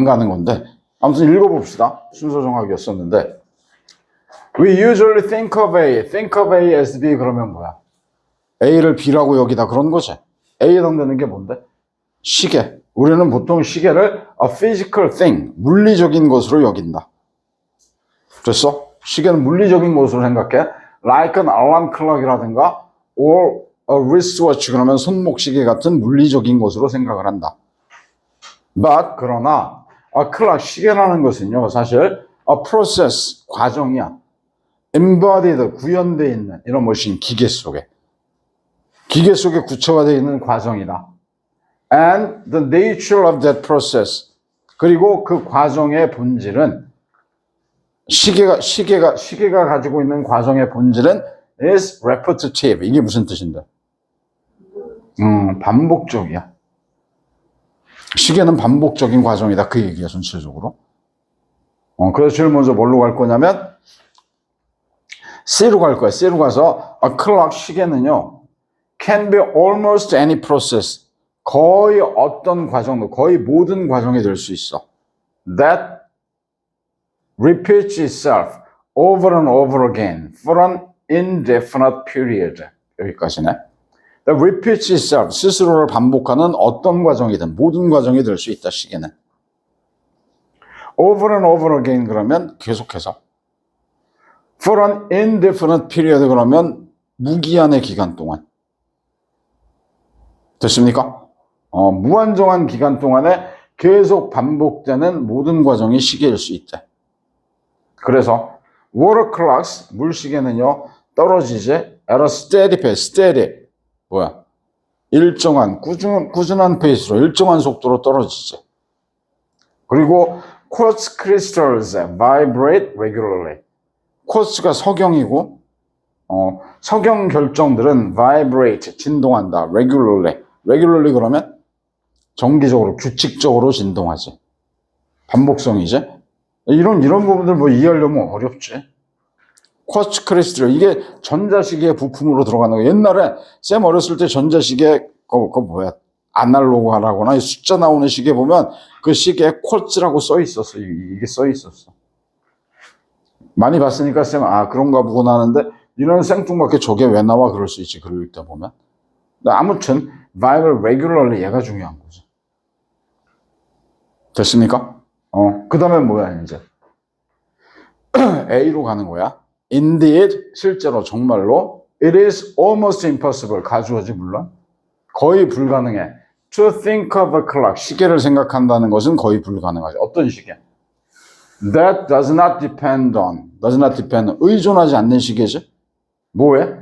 가는 건데 아무튼 읽어봅시다. 순서 정하기였었는데 We usually think of A as B 그러면 뭐야? A를 B라고 여기다 그런 거지. A에 해당되는 게 뭔데? 시계. 우리는 보통 시계를 a physical thing, 물리적인 것으로 여긴다. 됐어? 시계는 물리적인 것으로 생각해. Like an alarm clock이라든가 or a wristwatch 그러면 손목시계 같은 물리적인 것으로 생각을 한다. But 그러나 a clock 시계라는 것은요 사실 a process 과정이야. embodied 구현되어 있는 이런 머신 기계 속에 구체화되어 있는 과정이다. And the nature of that process 그리고 그 과정의 본질은 시계가 가지고 있는 과정의 본질은 is repetitive. 이게 무슨 뜻인데? 반복적이야. 시계는 반복적인 과정이다. 그 얘기야, 전체적으로. 그래서 제일 먼저 뭘로 갈 거냐면, C로 갈 거야. C로 가서, a clock 시계는요, can be almost any process. 거의 어떤 과정도, 거의 모든 과정이 될 수 있어. That repeats itself over and over again for an indefinite period. 여기까지네. That repeats itself, 스스로를 반복하는 어떤 과정이든 모든 과정이 될 수 있다, 시계는. Over and over again 그러면 계속해서. For an indefinite period 그러면 무기한의 기간 동안. 됐습니까? 무한정한 기간 동안에 계속 반복되는 모든 과정이 시계일 수 있다. 그래서 water clocks, 물시계는요, 떨어지지 at a steady pace, steady. 뭐야? 일정한, 꾸준한 페이스로, 일정한 속도로 떨어지지. 그리고 quartz crystals vibrate regularly. 쿼츠가 석영이고 석영 결정들은 vibrate, 진동한다. regularly 그러면 정기적으로, 규칙적으로 진동하지. 반복성이지. 이런 부분들 뭐 이해하려면 어렵지. 쿼츠 크리스탈, 이게 전자시계 부품으로 들어가는 거. 옛날에 쌤 어렸을 때 전자시계 그거 뭐야, 아날로그하라거나 숫자 나오는 시계 보면 그 시계에 쿼츠라고 써 있었어. 이게 써 있었어. 많이 봤으니까 쌤 그런가 보구나 하는데, 이런 생뚱맞게 저게 왜 나와 그럴 수 있지, 그럴 때 보면. 아무튼 vibrate regularly, 얘가 중요한 거지. 됐습니까? 그 다음에 뭐야 이제 A로 가는 거야. Indeed, 실제로 정말로 it is almost impossible, 가주어지 물론, 거의 불가능해. To think of a clock, 시계를 생각한다는 것은 거의 불가능하지. 어떤 시계? That does not depend on, 의존하지 않는 시계지. 뭐에?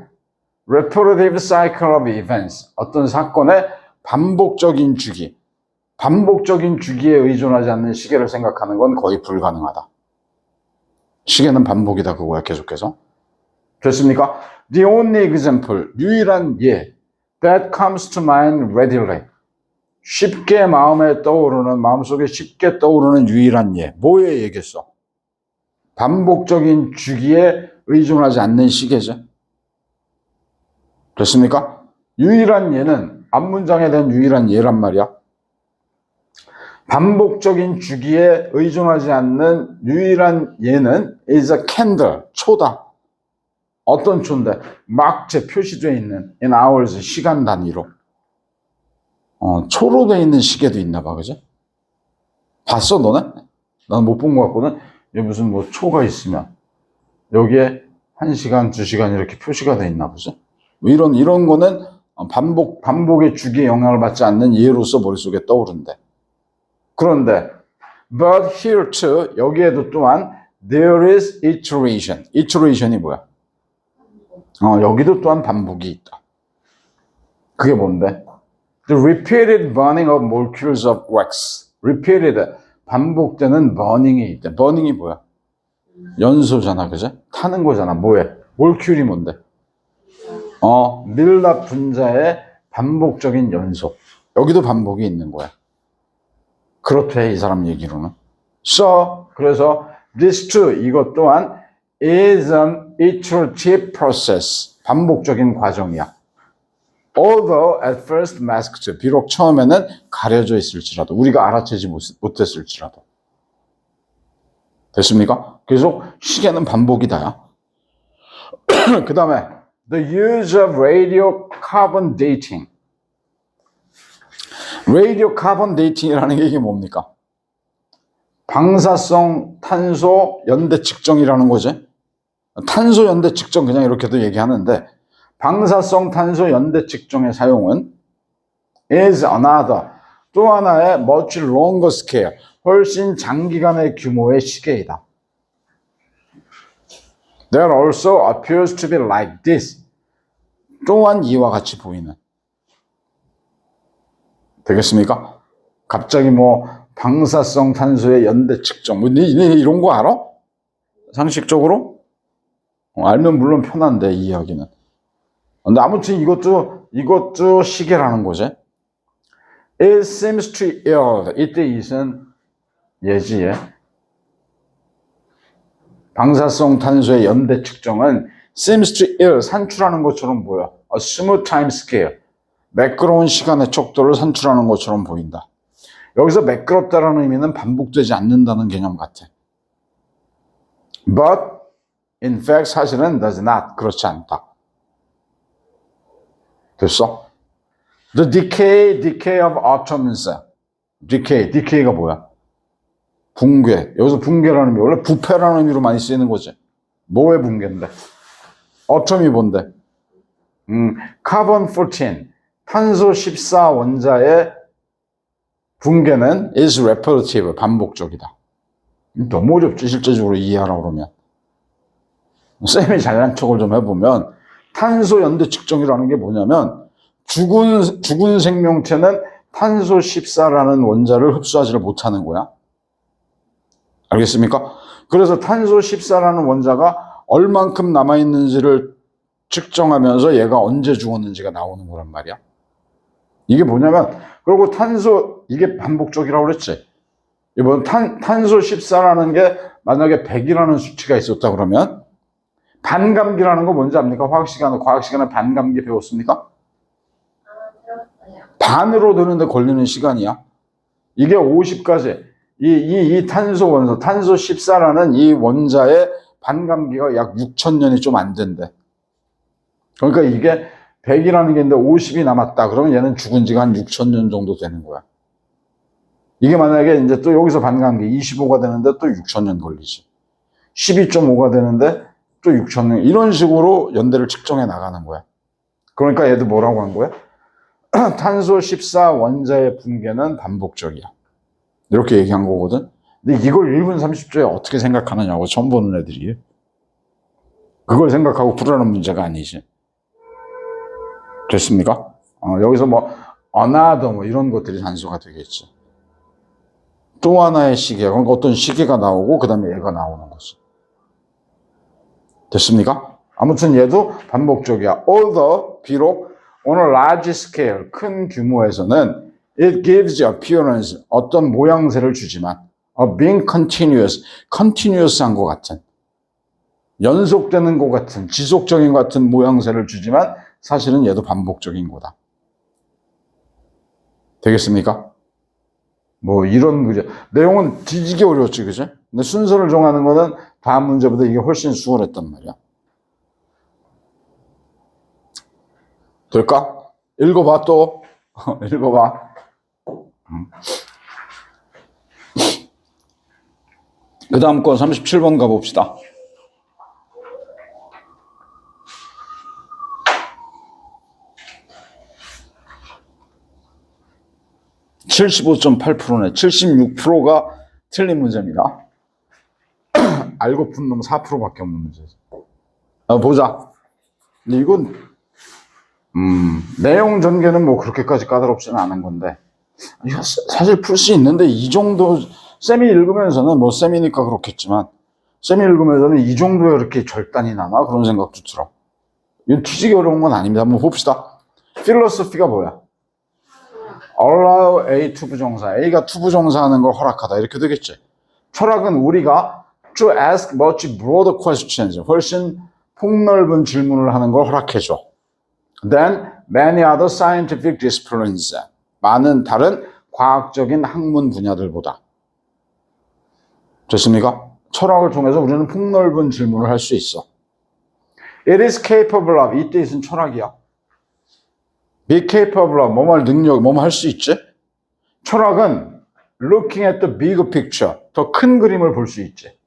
Repetitive cycle of events, 어떤 사건의 반복적인 주기에 의존하지 않는 시계를 생각하는 건 거의 불가능하다. 시계는 반복이다, 그거야, 계속해서. 됐습니까? The only example, 유일한 예, that comes to mind readily, 쉽게 마음속에 쉽게 떠오르는 유일한 예. 뭐에 얘기했어? 반복적인 주기에 의존하지 않는 시계죠. 됐습니까? 유일한 예는 앞문장에 대한 유일한 예란 말이야. 반복적인 주기에 의존하지 않는 유일한 예는 is a candle, 초다. 어떤 초인데? 막제 표시되어 있는 in hours, 시간 단위로. 초로 되어 있는 시계도 있나 봐, 그지? 봤어, 너네? 난 못 본 것 같거든? 여기 무슨 뭐 초가 있으면 여기에 1시간, 2시간 이렇게 표시가 되어 있나 보지? 이런 거는 반복의 주기에 영향을 받지 않는 예로서 머릿속에 떠오른대. 그런데 but here too, 여기에도 또한 there is iteration. iteration이 뭐야? 여기도 또한 반복이 있다. 그게 뭔데? The repeated burning of molecules of wax. repeated, 반복되는 burning이 있다. burning이 뭐야? 연소잖아, 그죠? 타는 거잖아. 뭐해? 모lecule이 뭔데? 밀랍 분자의 반복적인 연소. 여기도 반복이 있는 거야. 그렇대, 이 사람 얘기로는. So, 그래서 this too, 이것 또한 is an iterative process. 반복적인 과정이야. Although at first masked, 비록 처음에는 가려져 있을지라도, 우리가 알아채지 못했을지라도. 됐습니까? 계속 시계는 반복이다야. 그 다음에 the use of radiocarbon dating. radiocarbon dating이라는 게 이게 뭡니까? 방사성 탄소 연대 측정이라는 거지. 탄소 연대 측정 그냥 이렇게도 얘기하는데, 방사성 탄소 연대 측정의 사용은 is another, 또 하나의 much longer scale, 훨씬 장기간의 규모의 시계이다. There also appears to be like this, 또한 이와 같이 보이는. 되겠습니까? 갑자기 뭐 방사성 탄소의 연대 측정, 뭐 이런 거 알아? 상식적으로? 알면 물론 편한데, 이 이야기는. 근데 아무튼 이것도 시계라는 거지. It seems to yield, 이때 it은 예지에. 방사성 탄소의 연대 측정은 seems to yield, 산출하는 것처럼 보여. A smooth time scale, 매끄러운 시간의 척도를 산출하는 것처럼 보인다. 여기서 매끄럽다라는 의미는 반복되지 않는다는 개념 같아. But in fact, 사실은 does not, 그렇지 않다. 됐어? The decay of atoms. decay가 뭐야? 붕괴. 여기서 붕괴라는 의미, 원래 부패라는 의미로 많이 쓰이는 거지. 뭐의 붕괴인데? atom이 뭔데? carbon 14, 탄소 14 원자의 붕괴는 is repetitive, 반복적이다. 너무 어렵지, 실제적으로 이해하라 그러면. 쌤이 잘난 척을 좀 해보면, 탄소 연대 측정이라는 게 뭐냐면, 죽은 생명체는 탄소 14라는 원자를 흡수하지를 못하는 거야. 알겠습니까? 그래서 탄소 14라는 원자가 얼만큼 남아있는지를 측정하면서 얘가 언제 죽었는지가 나오는 거란 말이야. 이게 뭐냐면, 그리고 탄소, 이게 반복적이라고 그랬지. 이번 탄소 14라는 게 만약에 100이라는 수치가 있었다 그러면, 반감기라는 거 뭔지 압니까? 과학 시간에 반감기 배웠습니까? 반으로 드는데 걸리는 시간이야. 이게 50까지. 이 탄소 원소, 탄소 14라는 이 원자의 반감기가 약 6,000년이 좀 안 된대. 그러니까 이게 100이라는 게 있는데 50이 남았다. 그러면 얘는 죽은 지가 한 6,000년 정도 되는 거야. 이게 만약에 이제 또 여기서 반감기 25가 되는데 또 6,000년 걸리지. 12.5가 되는데 또 6,000년. 이런 식으로 연대를 측정해 나가는 거야. 그러니까 얘도 뭐라고 한 거야? 탄소 14 원자의 붕괴는 반복적이야. 이렇게 얘기한 거거든. 근데 이걸 1분 30초에 어떻게 생각하느냐고 처음 보는 애들이. 그걸 생각하고 풀어내는 문제가 아니지. 됐습니까? 여기서 뭐 another 뭐 이런 것들이 단수가 되겠지. 또 하나의 시계, 그러니까 어떤 시계가 나오고 그 다음에 얘가 나오는 거지. 됐습니까? 아무튼 얘도 반복적이야. Although 비록 on a large scale 큰 규모에서는 it gives appearance 어떤 모양새를 주지만 of being continuous한 것 같은 연속되는 것 같은 지속적인 것 같은 모양새를 주지만 사실은 얘도 반복적인 거다. 되겠습니까? 뭐 이런 문제. 내용은 뒤지게 어려웠지, 그죠? 근데 순서를 정하는 거는 다음 문제보다 이게 훨씬 수월했단 말이야. 될까? 읽어봐 또. 읽어봐. 그 다음 거 37번 가봅시다. 75.8%네. 76%가 틀린 문제입니다. 알고 푼 놈 4%밖에 없는 문제죠. 보자. 근데 이건 내용 전개는 뭐 그렇게까지 까다롭지는 않은 건데 사실 풀 수 있는데 이 정도 쌤이 읽으면서는 뭐 쌤이니까 그렇겠지만 쌤이 읽으면서는 이 정도에 이렇게 절단이 나나 그런 생각도 들어. 이건 뒤지기 어려운 건 아닙니다. 한번 봅시다. 필로소피가 뭐야? allow A 투부정사, A가 투부정사하는 걸 허락하다 이렇게 되겠지. 철학은 우리가 to ask much broader questions, 훨씬 폭넓은 질문을 하는 걸 허락해줘. Then many other scientific disciplines, 많은 다른 과학적인 학문 분야들보다. 됐습니까? 철학을 통해서 우리는 폭넓은 질문을 할 수 있어. It is capable of, 이 뜻은 철학이야. Be capable of, 뭐뭐 할 능력, 뭐뭐 할 수 있지? 철학은 looking at the big picture, 더 큰 그림을 볼 수 있지.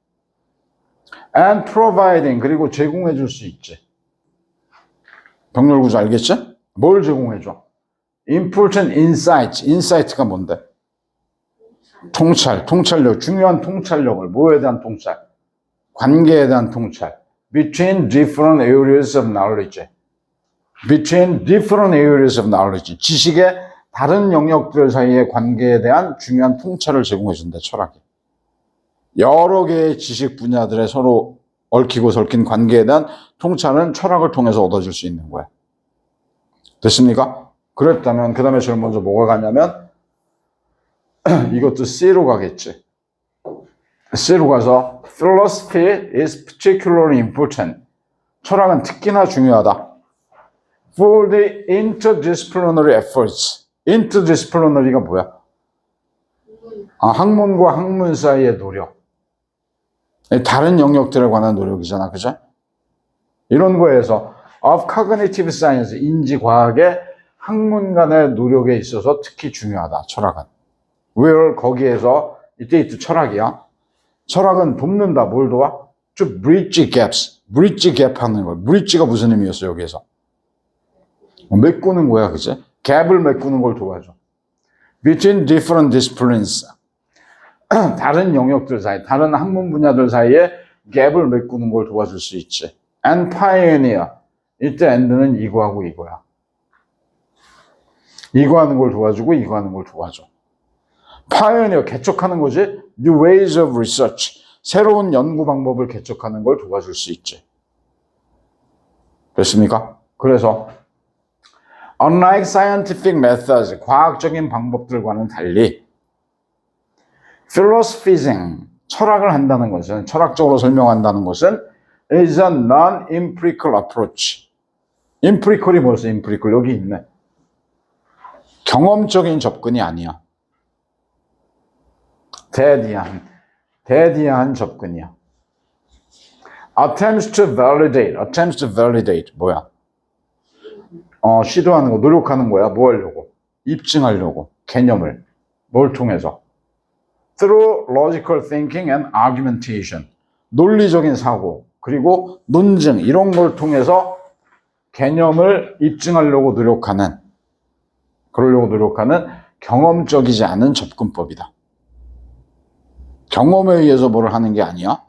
And providing, 그리고 제공해 줄 수 있지. 병렬구조 알겠지? 뭘 제공해 줘? Important insights, insight가 뭔데? 통찰력, 중요한 통찰력을, 뭐에 대한 통찰? 관계에 대한 통찰. Between different areas of knowledge. Between different areas of knowledge. 지식의 다른 영역들 사이의 관계에 대한 중요한 통찰을 제공해 준다, 철학이. 여러 개의 지식 분야들의 서로 얽히고 설킨 관계에 대한 통찰은 철학을 통해서 얻어질 수 있는 거야. 됐습니까? 그랬다면 그 다음에 제일 먼저 뭐가 가냐면 이것도 C로 가겠지. C로 가서 Philosophy is particularly important. 철학은 특히나 중요하다. For the interdisciplinary efforts. interdisciplinary가 뭐야? 학문과 학문 사이의 노력. 다른 영역들에 관한 노력이잖아, 그죠? 이런 거에서 of cognitive science, 인지과학의 학문 간의 노력에 있어서 특히 중요하다, 철학은. 왜 거기에서 이때 철학이야. 철학은 돕는다, 뭘 도와? to bridge gaps, bridge gap 하는 거야. bridge가 무슨 의미였어, 여기에서? 메꾸는 거야, 그치? 갭을 메꾸는 걸 도와줘. Between different disciplines. 다른 영역들 사이, 다른 학문 분야들 사이에 갭을 메꾸는 걸 도와줄 수 있지. And pioneer. 이때 and는 이거하고 이거야. 이거 하는 걸 도와주고 이거 하는 걸 도와줘. pioneer, 개척하는 거지? new ways of research. 새로운 연구 방법을 개척하는 걸 도와줄 수 있지. 됐습니까? 그래서 unlike scientific methods, 과학적인 방법들과는 달리 philosophizing, 철학을 한다는 것은, 철학적으로 설명한다는 것은 is a non-empirical approach. empirical이 뭐였어? empirical 여기 있네. 경험적인 접근이 아니야. 대디한 접근이야. attempts to validate 뭐야? 시도하는 거, 노력하는 거야. 뭐 하려고? 입증하려고. 개념을. 뭘 통해서? through logical thinking and argumentation. 논리적인 사고, 그리고 논증, 이런 걸 통해서 개념을 입증하려고 노력하는, 그러려고 노력하는 경험적이지 않은 접근법이다. 경험에 의해서 뭐를 하는 게 아니야.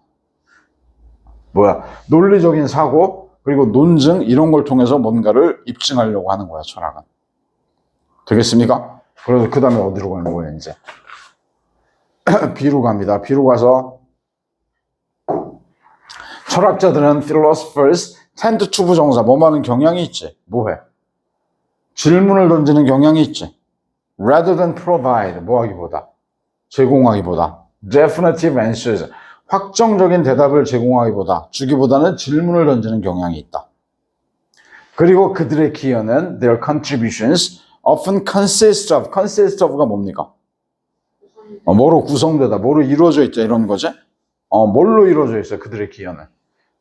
뭐야? 논리적인 사고, 그리고 논증, 이런 걸 통해서 뭔가를 입증하려고 하는 거야, 철학은. 되겠습니까? 그래서 그 다음에 어디로 가는 거예요, 이제? B로 갑니다. B로 가서 철학자들은 philosophers tend to 부정사, 뭐하는 경향이 있지? 뭐해? 질문을 던지는 경향이 있지. rather than provide, 뭐하기보다, 제공하기보다, definitive answers, 확정적인 대답을 제공하기보다, 주기보다는 질문을 던지는 경향이 있다. 그리고 그들의 기여는 their contributions often consist of가 뭡니까? 뭐로 구성되다, 뭐로 이루어져 있다, 이런 거지? 뭘로 이루어져 있어, 그들의 기여는?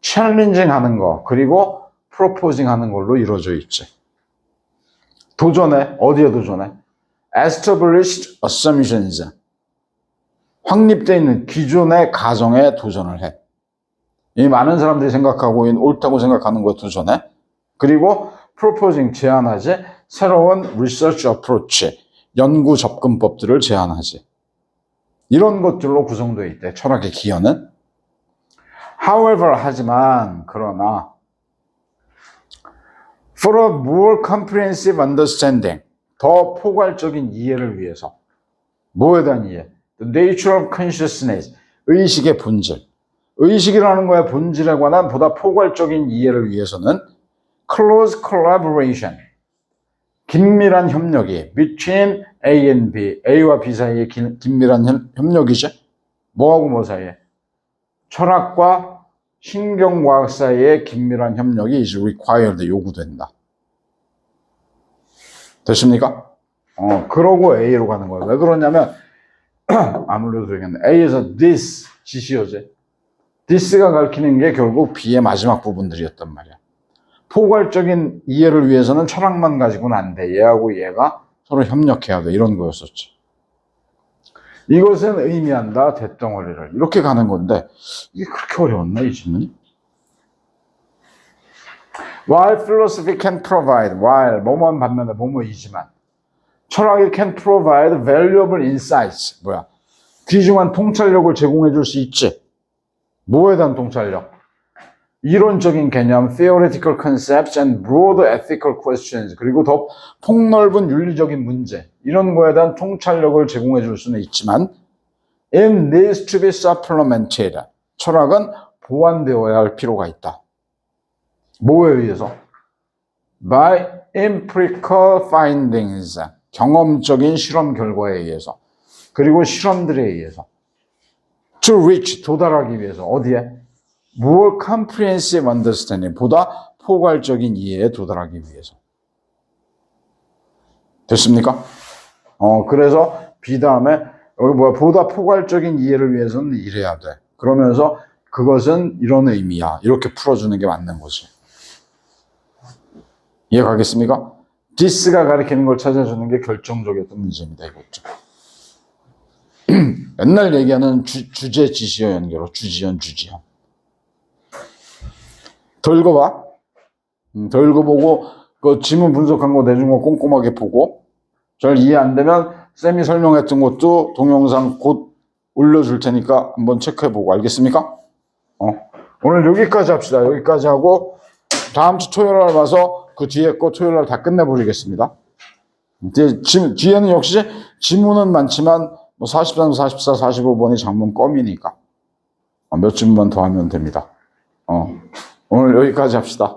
challenging 하는 거, 그리고 proposing 하는 걸로 이루어져 있지. 도전해. 어디에 도전해? established assumptions. 확립되어 있는 기존의 가정에 도전을 해. 이 많은 사람들이 생각하고 있는 옳다고 생각하는 거에 도전해. 그리고 proposing, 제안하지. 새로운 research approach, 연구 접근법들을 제안하지. 이런 것들로 구성되어 있대, 철학의 기여는. However, 하지만, 그러나 for a more comprehensive understanding, 더 포괄적인 이해를 위해서. 뭐에 대한 이해? The nature of consciousness, 의식의 본질. 의식이라는 거의 본질에 관한 보다 포괄적인 이해를 위해서는 close collaboration, 긴밀한 협력이 between A and B, A와 B 사이의 긴밀한 협력이죠. 뭐하고 뭐 사이에? 철학과 신경과학 사이의 긴밀한 협력이 is required, 요구된다. 됐습니까? 그러고 A로 가는 거예요. 왜 그러냐면 아무래도 되겠네. A에서 this, 지시어제. this가 가리키는 게 결국 B의 마지막 부분들이었단 말이야. 포괄적인 이해를 위해서는 철학만 가지고는 안 돼. 얘하고 얘가 서로 협력해야 돼. 이런 거였었지. 이것은 의미한다, 대덩어리를. 이렇게 가는 건데, 이게 그렇게 어려웠나, 이 질문이? While philosophy can provide, while, 뭐뭐한 반면에 뭐뭐이지만, 철학이 can provide valuable insights. 뭐야? 귀중한 통찰력을 제공해 줄 수 있지. 뭐에 대한 통찰력? 이론적인 개념, theoretical concepts and broad ethical questions, 그리고 더 폭넓은 윤리적인 문제, 이런 거에 대한 통찰력을 제공해 줄 수는 있지만 it needs to be supplemented. 철학은 보완되어야 할 필요가 있다. 뭐에 의해서? By empirical findings, 경험적인 실험 결과에 의해서, 그리고 실험들에 의해서. To reach, 도달하기 위해서. 어디에? More comprehensive understanding, 보다 포괄적인 이해에 도달하기 위해서. 됐습니까? 그래서 B 다음에 여기 뭐야? 보다 포괄적인 이해를 위해서는 이래야 돼. 그러면서 그것은 이런 의미야. 이렇게 풀어주는 게 맞는 거지. 이해 가겠습니까? this가 가리키는 걸 찾아주는 게 결정적이었던 문제입니다. 이것도. 맨날 얘기하는 주제, 지시어 연결로 주지연, 주지연. 더 읽어봐. 더 읽어보고 그 지문 분석한 거 내준 거 꼼꼼하게 보고 잘 이해 안 되면 쌤이 설명했던 것도 동영상 곧 올려줄 테니까 한번 체크해보고. 알겠습니까? 오늘 여기까지 합시다. 여기까지 하고 다음 주 토요일 날 와서 그 뒤에 거 토요일 날 다 끝내버리겠습니다. 뒤에는 역시 지문은 많지만 뭐 43, 44, 45번이 장문 껌이니까 몇 줄만 더 하면 됩니다. 오늘 여기까지 합시다.